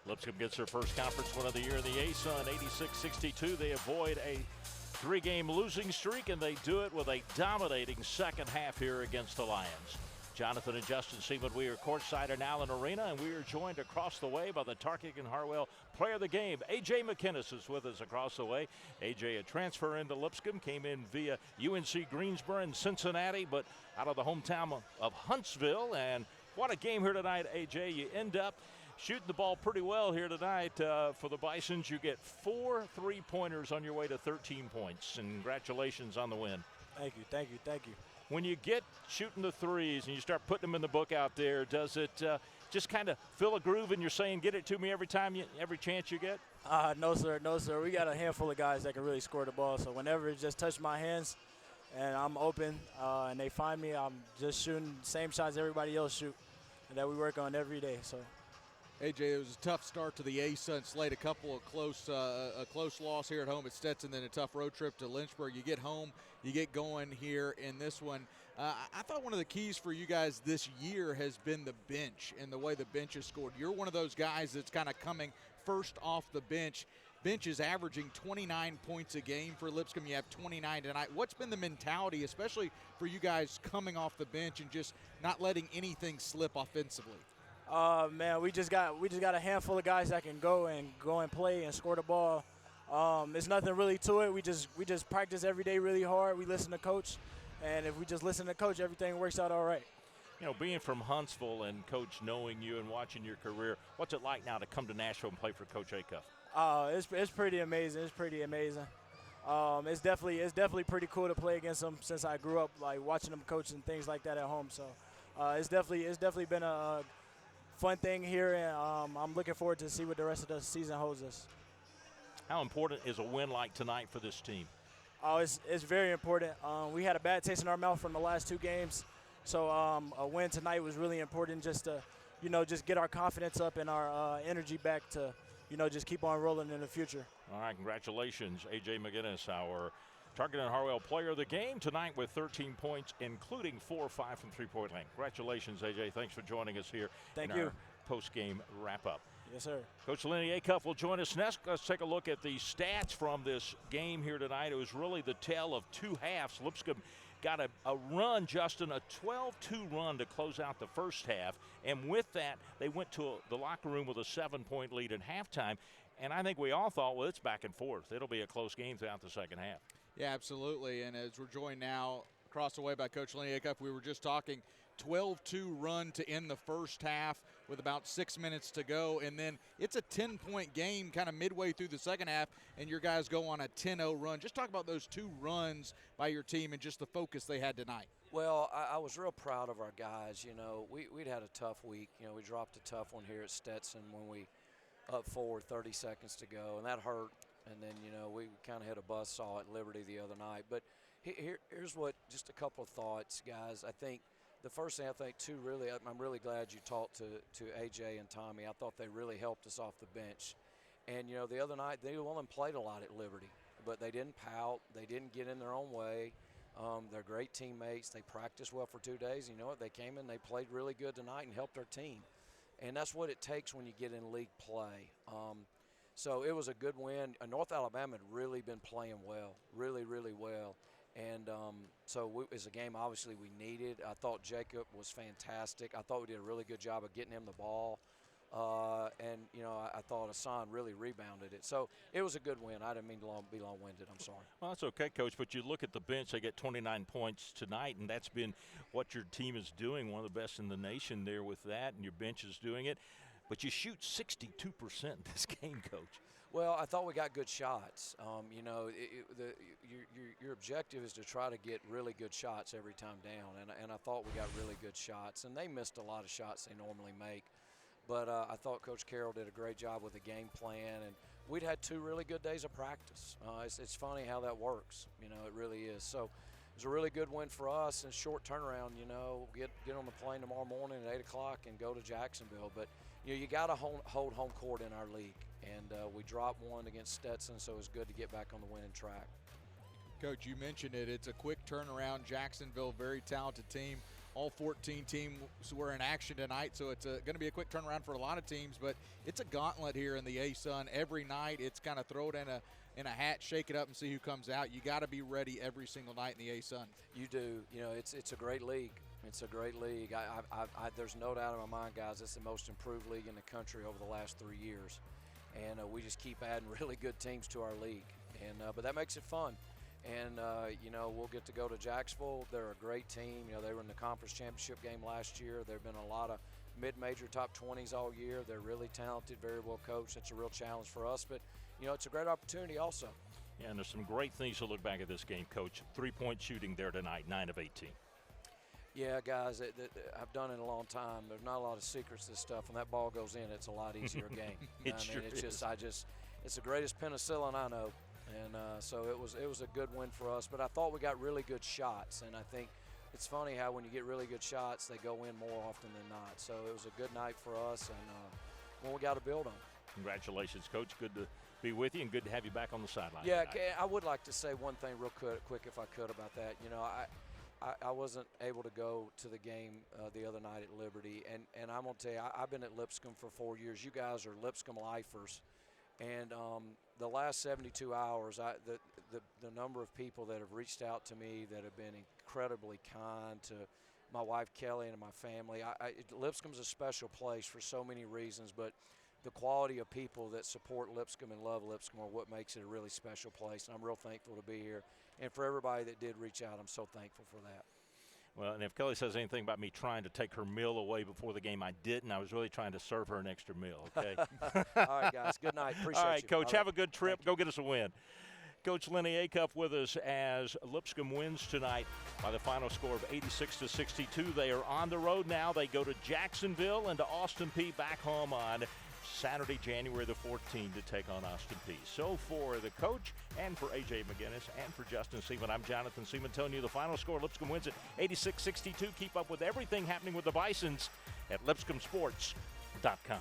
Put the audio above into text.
Lipscomb gets their first conference win of the year in the ASUN, 86-62. They avoid a three-game losing streak, and they do it with a dominating second half here against the Lions. Jonathan and Justin Seamon, we are courtside in Allen Arena, and we are joined across the way by the Tarkington and Harwell player of the game. A.J. McGinnis is with us across the way. A.J., a transfer into Lipscomb, came in via UNC Greensboro and Cincinnati, but out of the hometown of Huntsville. And what a game here tonight, A.J. You end up shooting the ball pretty well here tonight for the Bisons. You get 4 3-pointers on your way to 13 points. Congratulations on the win. Thank you. When you get shooting the threes and you start putting them in the book out there, does it just kind of fill a groove and you're saying, get it to me every chance you get? No, sir. We got a handful of guys that can really score the ball. So whenever it just touches my hands and I'm open and they find me, I'm just shooting the same shots everybody else shoot and that we work on every day. So. AJ, it was a tough start to the ASUN slate. A couple of a close loss here at home at Stetson, then a tough road trip to Lynchburg. You get home, you get going here in this one. I thought one of the keys for you guys this year has been the bench and the way the bench has scored. You're one of those guys that's kind of coming first off the bench. Bench is averaging 29 points a game for Lipscomb. You have 29 tonight. What's been the mentality, especially for you guys coming off the bench and just not letting anything slip offensively? Man, we just got a handful of guys that can go and play and score the ball. There's nothing really to it. We just practice every day really hard. We listen to coach, and if we just listen to coach, everything works out all right. You know, being from Huntsville and Coach knowing you and watching your career, what's it like now to come to Nashville and play for Coach Acuff? It's pretty amazing. It's definitely pretty cool to play against him since I grew up like watching him coach and things like that at home. So it's definitely been a fun thing here, and I'm looking forward to see what the rest of the season holds us. How important is a win like tonight for this team? It's very important. We had a bad taste in our mouth from the last 2 games, so a win tonight was really important just to, just get our confidence up and our energy back to, just keep on rolling in the future. All right, congratulations, A.J. McGinnis, our Tarkington and Harwell player of the game tonight with 13 points, including 4 or 5 from three-point line. Congratulations, A.J. Thanks for joining us here our post-game wrap-up. Yes, sir. Coach Lennie Acuff will join us next. Let's take a look at the stats from this game here tonight. It was really the tale of 2 halves. Lipscomb got a run, Justin, a 12-2 run to close out the first half. And with that, they went to the locker room with a 7-point lead at halftime. And I think we all thought, well, it's back and forth. It'll be a close game throughout the second half. Yeah, absolutely. And as we're joined now across the way by Coach Lennie Acuff, we were just talking 12-2 run to end the first half with about 6 minutes to go. And then it's a 10-point game kind of midway through the second half, and your guys go on a 10-0 run. Just talk about those 2 runs by your team and just the focus they had tonight. Well, I was real proud of our guys. We'd had a tough week. We dropped a tough one here at Stetson when we up forward 30 seconds to go, and that hurt. And then, we kind of hit a buzzsaw at Liberty the other night. But here's just a couple of thoughts, guys. I think the first thing, I'm really glad you talked to AJ and Tommy. I thought they really helped us off the bench. And, the other night, they only played a lot at Liberty. But they didn't pout. They didn't get in their own way. They're great teammates. They practiced well for 2 days. You know what? They came in, they played really good tonight and helped our team. And that's what it takes when you get in league play. So it was a good win. North Alabama had really been playing well, really, really well. And so it was a game obviously we needed. I thought Jacob was fantastic. I thought we did a really good job of getting him the ball. And I thought Hassan really rebounded it. So it was a good win. I didn't mean to be long-winded. I'm sorry. Well, that's okay, Coach. But you look at the bench, they get 29 points tonight, and that's been what your team is doing, one of the best in the nation there with that, and your bench is doing it. But you shoot 62% in this game, Coach. Well, I thought we got good shots. Your objective is to try to get really good shots every time down, and I thought we got really good shots. And they missed a lot of shots they normally make. But I thought Coach Carroll did a great job with the game plan, and we'd had 2 really good days of practice. It's funny how that works. It really is. So it was a really good win for us and short turnaround. Get on the plane tomorrow morning at 8 o'clock and go to Jacksonville. But you got to hold home court in our league, and we dropped one against Stetson, so it was good to get back on the winning track. Coach, you mentioned it. It's a quick turnaround. Jacksonville, very talented team. all 14 teams were in action tonight, so it's going to be a quick turnaround for a lot of teams, but it's a gauntlet here in the A-Sun. Every night it's kind of throw it in a hat, shake it up, and see who comes out. You got to be ready every single night in the A-Sun. You do. You know, it's a great league. It's a great league. There's no doubt in my mind, guys, it's the most improved league in the country over the last 3 years. And we just keep adding really good teams to our league. And but that makes it fun. And, you know, we'll get to go to Jacksonville. They're a great team. You know, they were in the conference championship game last year. There have been a lot of mid-major top 20s all year. They're really talented, very well coached. It's a real challenge for us. But, you know, it's a great opportunity also. Yeah, and there's some great things to look back at this game, Coach. 3-point shooting there tonight, 9 of 18. Yeah, guys, I've done it a long time. There's not a lot of secrets to this stuff. When that ball goes in, it's a lot easier game. It's the greatest penicillin I know. And so it was a good win for us. But I thought we got really good shots. And I think it's funny how when you get really good shots, they go in more often than not. So it was a good night for us, and one we got to build on. Congratulations, Coach. Good to be with you, and good to have you back on the sideline. Yeah, tonight. I would like to say one thing real quick if I could about that. You know, I wasn't able to go to the game the other night at Liberty, and I'm going to tell you, I've been at Lipscomb for 4 years. You guys are Lipscomb lifers. And the last 72 hours, the number of people that have reached out to me that have been incredibly kind to my wife Kelly and my family. Lipscomb's a special place for so many reasons, but the quality of people that support Lipscomb and love Lipscomb are what makes it a really special place. And I'm real thankful to be here. And for everybody that did reach out, I'm so thankful for that. Well, and if Kelly says anything about me trying to take her meal away before the game, I didn't. I was really trying to serve her an extra meal, okay? All right, guys. Good night. Appreciate you. All right, Coach. All have a good trip. Go get us a win. Coach Lennie Acuff with us as Lipscomb wins tonight by the final score of 86-62. They are on the road now. They go to Jacksonville and to Austin Peay back home on Saturday, January the 14th to take on Austin Peay. So for the coach and for A.J. McGinnis and for Justin Seamon, I'm Jonathan Seamon telling you the final score. Lipscomb wins it 86-62. Keep up with everything happening with the Bisons at lipscombsports.com.